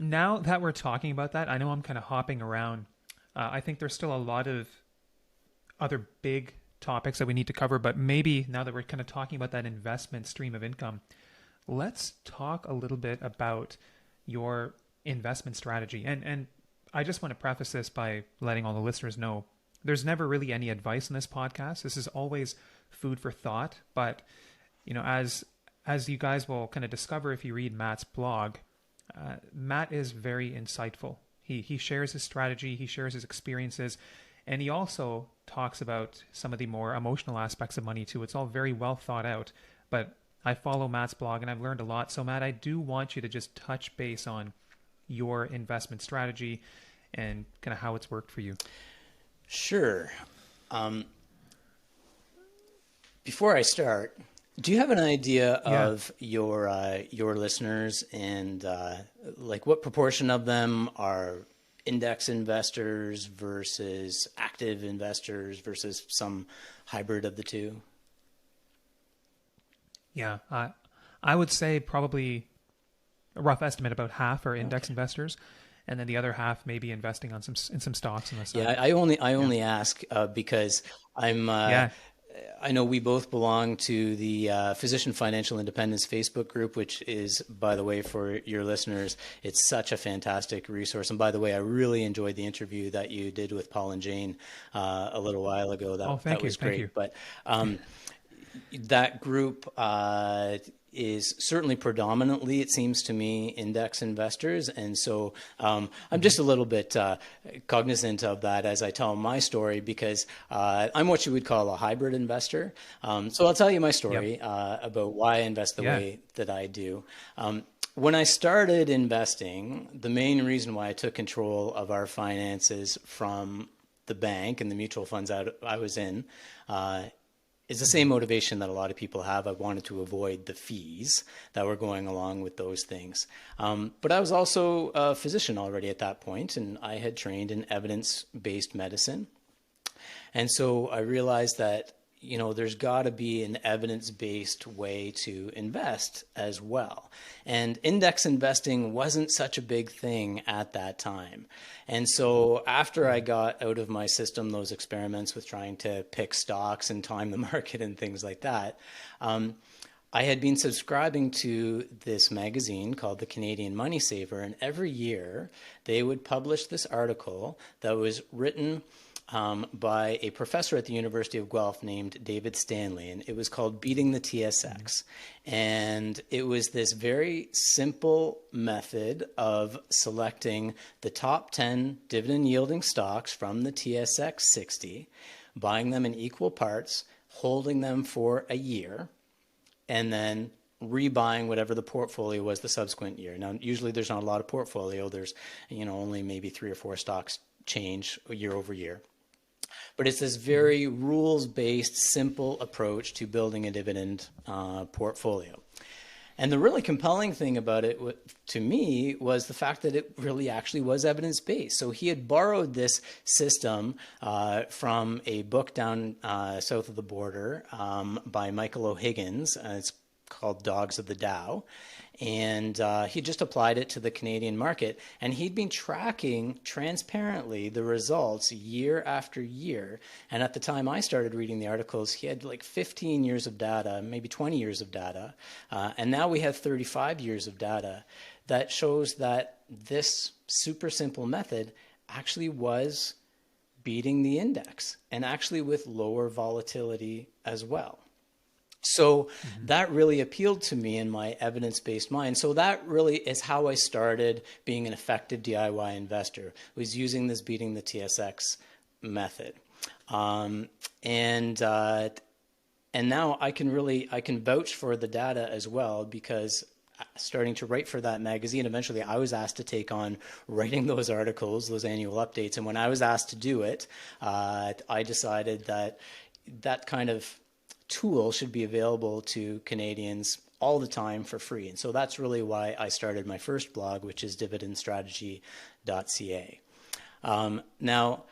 now that we're talking about that, I know I'm kind of hopping around. I think there's still a lot of other big topics that we need to cover, but maybe now that we're kind of talking about that investment stream of income, let's talk a little bit about your investment strategy. And I just want to preface this by letting all the listeners know there's never really any advice in this podcast. This is always food for thought. But as you guys will kind of discover if you read Matt's blog, Matt is very insightful. He shares his strategy, he shares his experiences, and he also talks about some of the more emotional aspects of money too. It's all very well thought out. But I follow Matt's blog and I've learned a lot. So Matt, I do want you to just touch base on your investment strategy and kind of how it's worked for you. Sure. Um, Before I start, do you have an idea of your listeners and like what proportion of them are index investors versus active investors versus some hybrid of the two? Yeah, I would say probably a rough estimate about half are index Okay. investors, and then the other half maybe investing on some stocks on the Yeah, side. I Yeah, only ask because I'm yeah. I know we both belong to the Physician Financial Independence Facebook group, which is, by the way, for your listeners, it's such a fantastic resource. And by the way, I really enjoyed the interview that you did with Paul and Jane a little while ago. Oh, That thank you, was thank you. great. But that group is certainly predominantly, it seems to me, index investors. And so I'm just a little bit cognizant of that as I tell my story because I'm what you would call a hybrid investor. So I'll tell you my Yep. story about why I invest the Yeah. way that I do. When I started investing, the main reason why I took control of our finances from the bank and the mutual funds I was in is the same motivation that a lot of people have. I wanted to avoid the fees that were going along with those things. But I was also a physician already at that point, and I had trained in evidence-based medicine. And so I realized that, there's got to be an evidence-based way to invest as well. And index investing wasn't such a big thing at that time. And so after I got out of my system those experiments with trying to pick stocks and time the market and things like that, I had been subscribing to this magazine called the Canadian Money Saver, and every year they would publish this article that was written by a professor at the University of Guelph named David Stanley, and it was called Beating the TSX. And it was this very simple method of selecting the top 10 dividend yielding stocks from the TSX 60, buying them in equal parts, holding them for a year, and then rebuying whatever the portfolio was the subsequent year. Now, usually there's not a lot of portfolio. There's, only maybe 3 or 4 stocks change year over year. But it's this very rules-based, simple approach to building a dividend portfolio. And the really compelling thing about it to me was the fact that it really actually was evidence-based. So he had borrowed this system from a book down south of the border by Michael O'Higgins. It's called Dogs of the Dow. And he just applied it to the Canadian market. And he'd been tracking transparently the results year after year. And at the time I started reading the articles, he had like 15 years of data, maybe 20 years of data. And now we have 35 years of data that shows that this super simple method actually was beating the index and actually with lower volatility as well. So that really appealed to me in my evidence-based mind. So that really is how I started being an effective DIY investor, was using this beating the TSX method. And now I can vouch for the data as well, because starting to write for that magazine, eventually I was asked to take on writing those articles, those annual updates. And when I was asked to do it, I decided that that kind of tool should be available to Canadians all the time for free. And so that's really why I started my first blog, which is dividendstrategy.ca. Now,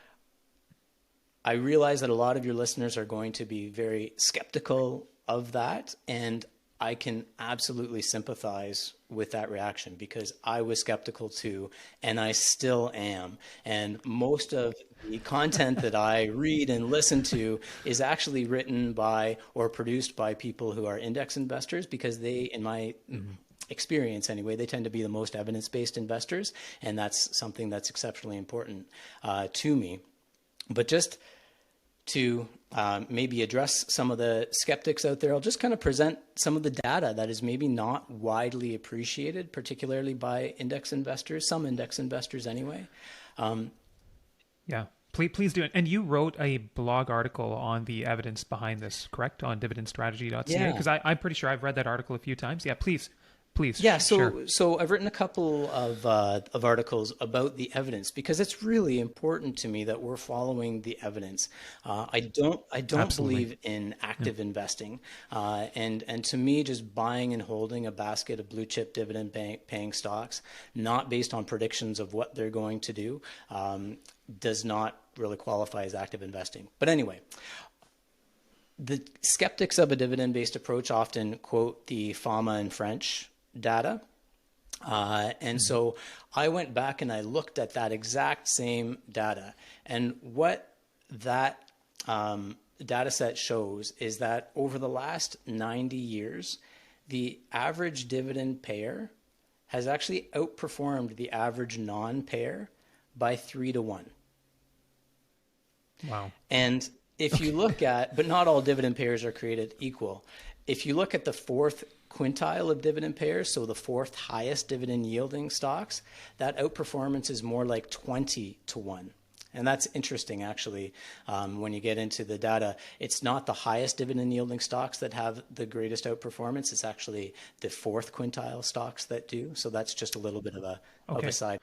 I realize that a lot of your listeners are going to be very skeptical of that, and I can absolutely sympathize with that reaction because I was skeptical too, and I still am. And most of the content that I read and listen to is actually written by or produced by people who are index investors because they, in my experience anyway, they tend to be the most evidence-based investors, and that's something that's exceptionally important to me. But just to maybe address some of the skeptics out there, I'll just kind of present some of the data that is maybe not widely appreciated, particularly by index investors, some index investors anyway. Yeah, please do it. And you wrote a blog article on the evidence behind this, correct? On dividendstrategy.ca? Yeah. Because I'm pretty sure I've read that article a few times. Yeah, please Yeah, share. so I've written a couple of articles about the evidence because it's really important to me that we're following the evidence. I don't Absolutely. believe in Yeah. active investing, and to me, just buying and holding a basket of blue chip dividend paying stocks, not based on predictions of what they're going to do, does not really qualify as active investing. But anyway, the skeptics of a dividend based approach often quote the FAMA in French data. And so I went back and I looked at that exact same data. And what that data set shows is that over the last 90 years, the average dividend payer has actually outperformed the average non-payer by 3 to 1. Wow. And if you look at, but not all dividend payers are created equal. If you look at the fourth quintile of dividend payers, so the fourth highest dividend yielding stocks, that outperformance is more like 20 to 1. And that's interesting, actually, when you get into the data. It's not the highest dividend yielding stocks that have the greatest outperformance. It's actually the fourth quintile stocks that do. So that's just a little bit of a Okay. side.